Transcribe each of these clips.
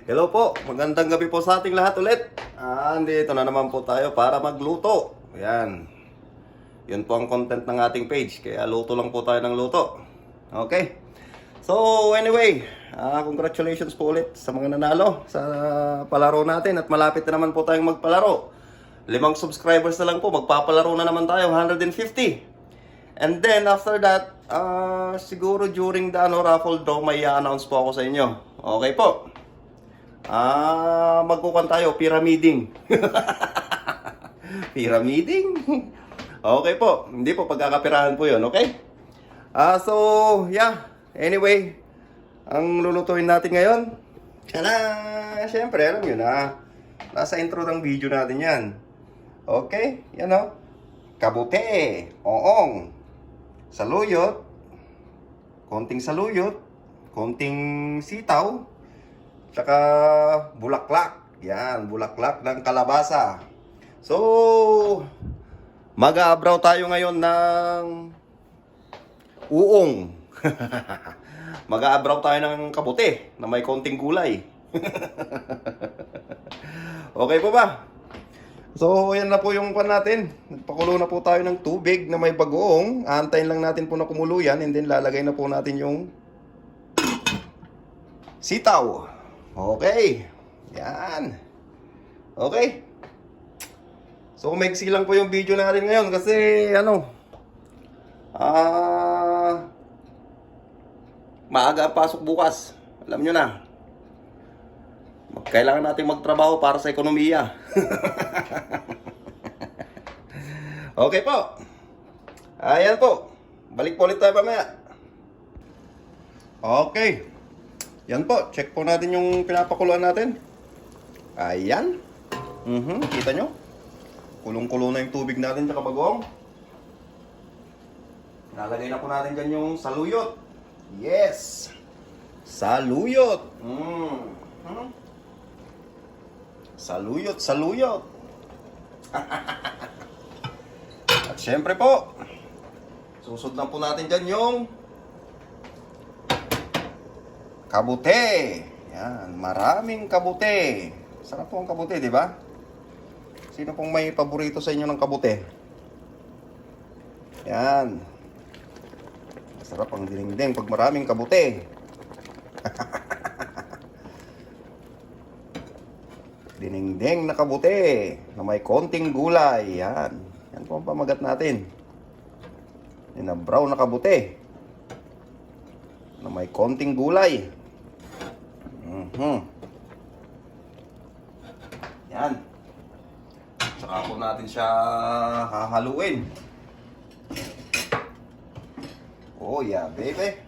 Hello po, magandang gabi po sa ating lahat ulit. Andito na naman po tayo para magluto. Ayan. Yun po ang content ng ating page. Kaya luto lang po tayo ng luto. Okay. So anyway, congratulations po ulit sa mga nanalo sa palaro natin. At malapit na naman po tayong magpalaro. 5 subscribers na lang po, magpapalaro na naman tayo, 150. And then after that, siguro during the raffle draw, may i-announce po ako sa inyo. Okay po. Magkukan tayo, pyramiding. Pyramiding? Okay po. Hindi po, pagkakapirahan po yun, okay? So, yeah. Anyway, ang lulutuin natin ngayon, tiyala! Siyempre, alam nyo na. Nasa intro ng video natin yan. Okay? Yan o. Kabute. Oong. Saluyot. Konting saluyot. Konting sitaw. Tsaka bulaklak. Yan, bulaklak ng kalabasa. So, mag-aabraw tayo ngayon ng uong. Mag-aabraw tayo ng kabute na may konting gulay. Okay po ba? So, yan na po yung pan natin. Nagpakulo na po tayo ng tubig na may bagoong. Aantayin lang natin po na kumulo yan. And then lalagay na po natin yung sitaw. Okay. Yan. Okay. So, maiksi lang po yung video natin ngayon kasi maaga ang pasok bukas. Alam nyo na. Kailangan natin magtrabaho para sa ekonomiya. Okay po. Ayan po. Balik po ulit tayo mamaya. Okay. Yan po. Check po natin yung pinapakuluan natin. Ayan. Kita nyo? Kulong-kulo na yung tubig natin sa bagoong. Nalagay na po natin dyan yung saluyot. Yes. Saluyot. Saluyot, saluyot. At syempre po, susundan po natin dyan yung kabute. Yan, maraming kabute. Sarap po ang kabute, di ba? Sino pong may paborito sa inyo ng kabute? Yan. Masarap ang dinding pag maraming kabute. Dinengdeng na kabute na may konting gulay. Yan. Yan po ang pamagat natin. Brown na kabute na may konting gulay. Yan. Tsaka po natin siya hahaluin. Oh yeah, baby.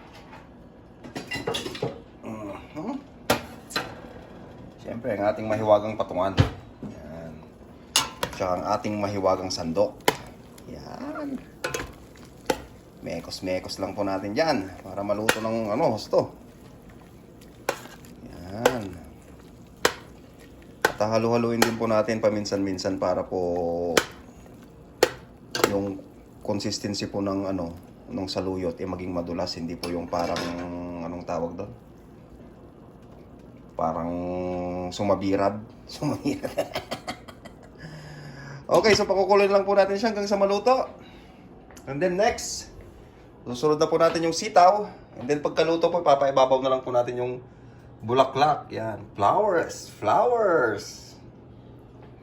Siyempre, ang ating mahiwagang patungan. Yan. Tsaka ang ating mahiwagang sandok. Yan. Mekos-mekos lang po natin dyan. Para maluto ng husto. Yan. At halu-haluin din po natin paminsan-minsan para po yung consistency po ng ng saluyot maging madulas. Hindi po yung parang anong tawag doon? Parang sumabirad. Okay, so pakukuloyin lang po natin siya hanggang sa maluto. And then next, susunod na po natin yung sitaw. And then pagkaluto po, papaibabaw na lang po natin yung bulaklak. Yan, flowers, flowers.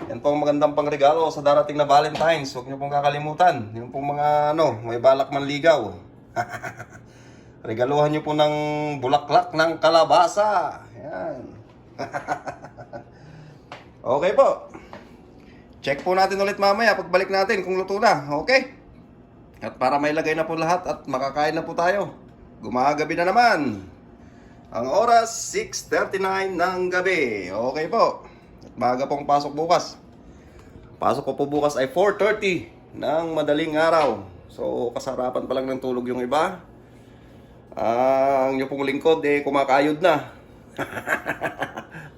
Yan po ang magandang pangregalo sa darating na Valentine's. Huwag niyo pong kakalimutan. Yung pong mga may balak manligaw. Regaluhan niyo po ng bulaklak ng kalabasa. Yan. Okay po. Check po natin ulit mamaya pagbalik natin kung luto na. Okay? At para may lagay na po lahat at makakain na po tayo. Gumagabi na naman. Ang oras 6:39 ng gabi. Okay po. At maaga pong pasok bukas. Pasok ko po bukas ay 4:30 ng madaling araw. So kasarapan pa lang ng tulog yung iba. Ang inyo pong lingkod kumakayod na.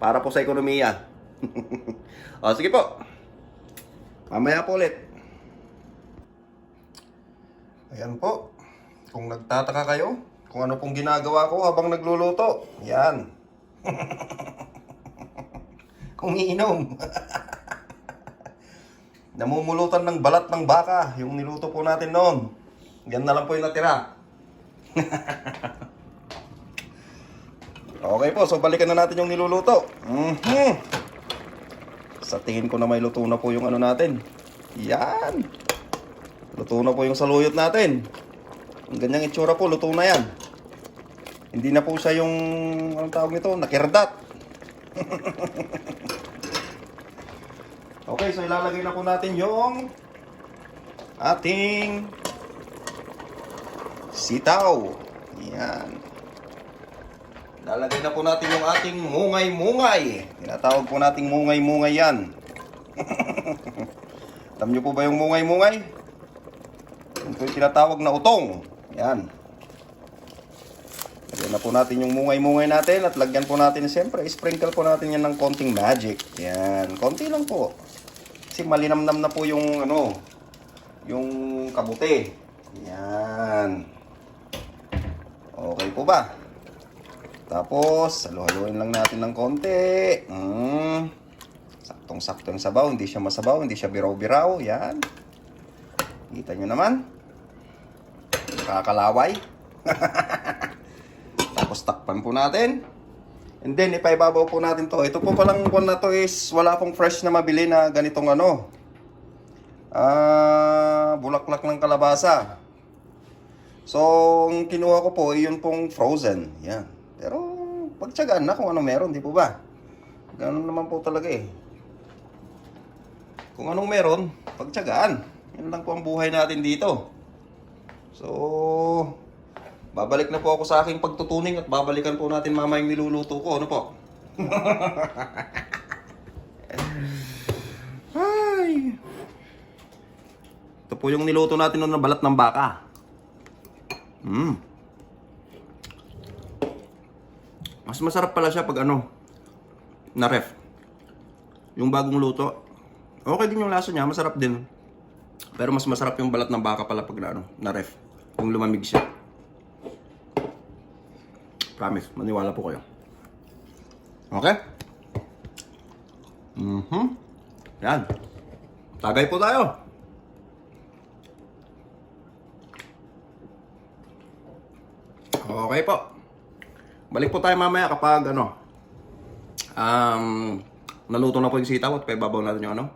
Para po sa ekonomiya. O sige po. Mamaya po ulit. Ayan po. Kung nagtataka kayo kung ano pong ginagawa ko habang nagluluto, yan. Umiinom. Namumulutan ng balat ng baka, yung niluto po natin noon. Yan na lang po yung natira. Okay po, so balikan na natin yung niluluto. Sa tingin ko na may luto na po yung ano natin. Yan. Luto na po yung saluyot natin. Ang ganyang itsura po, luto na yan. Hindi na po siya yung, anong tawag nito, nakirdat. Okay, so ilalagay na po natin yung ating sitaw. Yan. Lalagay na po natin yung ating mungay-mungay. Tinatawag po nating mungay-mungay yan. Alam nyo po ba yung mungay-mungay? Ito yung tinatawag na utong. Yan. Lagyan na po natin yung mungay-mungay natin at lagyan po natin, siyempre, sprinkle po natin yan ng konting magic. Yan. Konti lang po. Kasi malinamnam na po yung, ano, yung kabuti. Yan. Okay po ba? Tapos, halu-haluin lang natin ng konti. Saktong-sakto yung sabaw. Hindi siya masabaw, hindi siya biraw-biraw. Yan. Kita nyo naman. Nakakalaway. Tapos takpan po natin. And then ipaibabaw po natin to. Ito po palang one na to is wala pong fresh na mabili na ganitong ano. Bulaklak ng kalabasa. So, ang kinuha ko po yun pong frozen. Yan. Pero pagtiyagaan na kung ano meron, di po ba? Ganun naman po talaga eh. Kung anong meron, pagtiyagaan. Yan lang po ang buhay natin dito. So, babalik na po ako sa aking pagtutuning at babalikan po natin mama yung niluluto ko. Ano po? Ay. Ito po yung niluto natin noon na balat ng baka. Mas masarap pala siya pag ano, na ref. Yung bagong luto. Okay din yung lasa niya, masarap din. Pero mas masarap yung balat ng baka pala pag ano, na ref. Yung lumamig siya. Promise, maniwala po kayo. Okay? Yan. Tagay po tayo. Okay po. Balik po tayo mamaya kapag ano, naluto na po yung sitaw at paibabaw natin yung ano.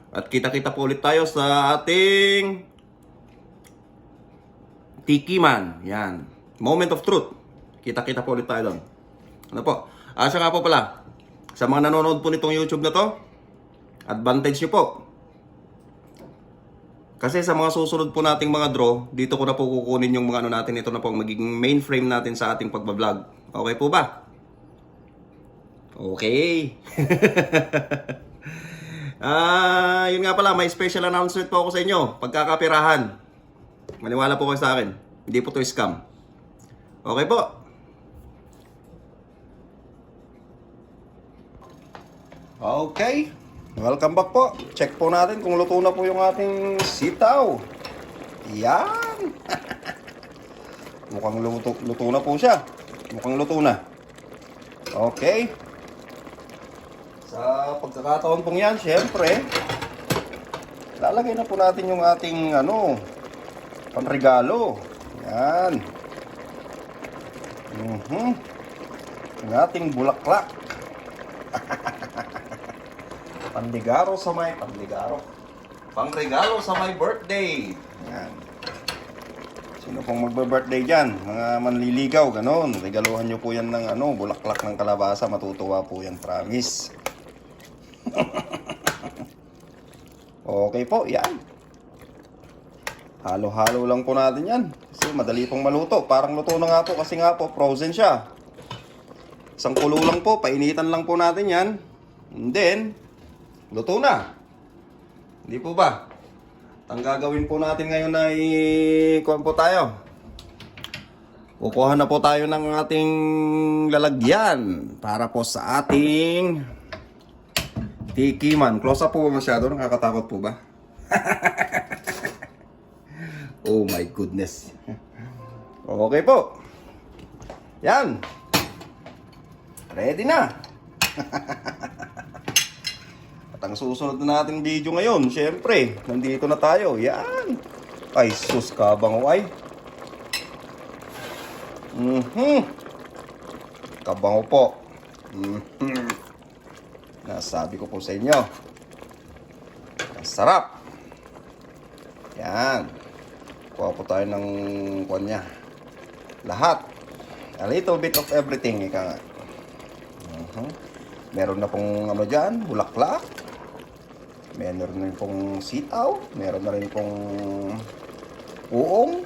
At kita-kita po ulit tayo sa ating tikiman. Yan. Moment of truth. Kita-kita po ulit tayo doon. Ano po? Siya nga po pala, sa mga nanonood po nitong YouTube na to, advantage nyo po. Kasi sa mga susunod po nating mga draw, dito ko na po kukunin yung mga ano natin. Ito na po ang magiging main frame natin sa ating pagbablog. Okay po ba? Okay. Yun nga pala, may special announcement po ako sa inyo. Pagkakapirahan. Maniwala po kayo sa akin. Hindi po to scam. Okay po. Okay. Welcome back po. Check po natin kung luto na po yung ating sitaw. Yan. Mukhang luto na po siya. Mukhang luto na. Okay. Sa pagkakataon pong yan, syempre, lalagay na po natin yung ating ano, panregalo. Yan. Ang ating bulaklak. Panregalo sa my birthday. Yan. Sino pong magbe-birthday dyan? Mga manliligaw, ganon. Regaluhan nyo po yan ng ano, bulaklak ng kalabasa. Matutuwa po yan, promise. Okay po, yan. Halo-halo lang po natin yan. Kasi madali pong maluto. Parang luto na nga po kasi nga po, frozen siya. Isang kulo lang po, painitan lang po natin yan. And then, luto na. Hindi po ba? Ang gagawin po natin ngayon ay kuhan po tayo. Kukuha na po tayo ng ating lalagyan para po sa ating tikiman. Close up po ba masyado? Nakakatakot po ba? Oh my goodness. Okay po. Yan. ready na. At ang susunod na natin video ngayon, syempre, nandito na tayo. Yan. Ay, sus, kabango ay. Kabango po. Nasabi ko po sa inyo. Ang sarap. Yan. Kuha po tayo ng kuha niya. Lahat. A little bit of everything. Ika nga. Meron na pong ano dyan, bulaklak. Meron na rin pong sitaw. Meron na rin pong uong.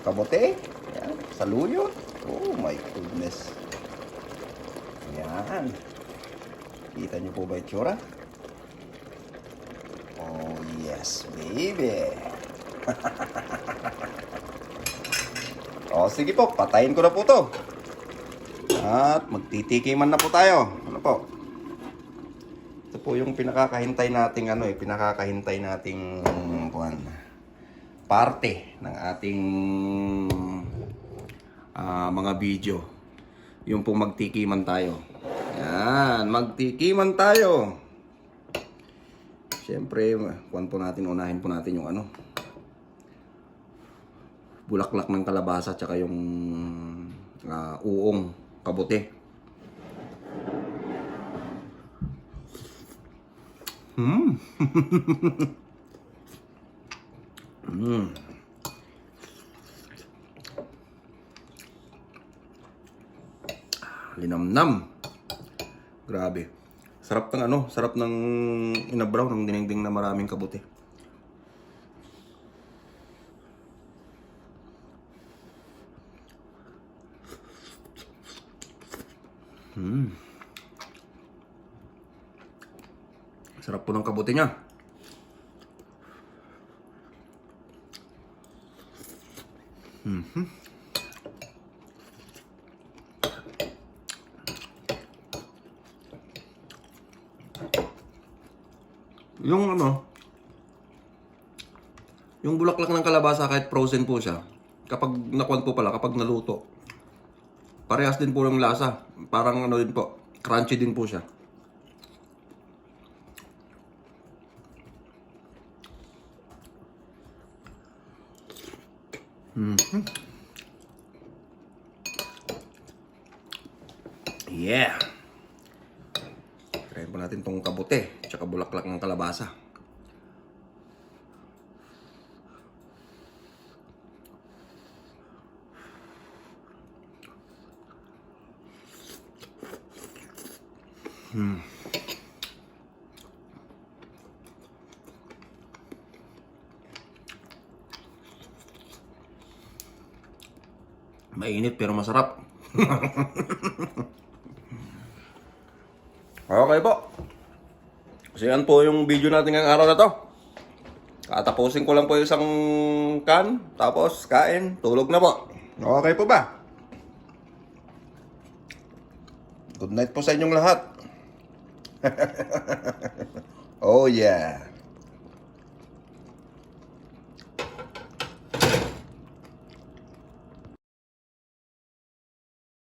Kamote. Yan. Saluyot. Oh my goodness. Yan. Kita niyo po ba itsura? Oh yes, baby. O, sige po, patayin ko na po to. At magtitikiman na po tayo. Ano po? Ito po yung pinakakahintay nating pinakakahintay nating parte ng ating mga video. Yung pong magtikiman tayo. Yan, magtikiman tayo. Siyempre, unahin po natin yung bulaklak ng kalabasa tsaka yung uong kabote. Linamnam. Grabe. Sarap ng inabraw ng dinengdeng na maraming kabote. Sarap po ng kabote niya. Yung bulaklak ng kalabasa kahit frozen po siya, kapag kapag naluto, parehas din po ng lasa. Parang din po, crunchy din po siya. Yeah. Try po natin tong kabote, tsaka bulaklak ng kalabasa. Mainit pero masarap. Okay po. So yan po yung video natin ngayong araw na to. Katapusin ko lang po yung isang can. Tapos kain, tulog na po. Okay po ba? Good night po sa inyong lahat. Oh yeah.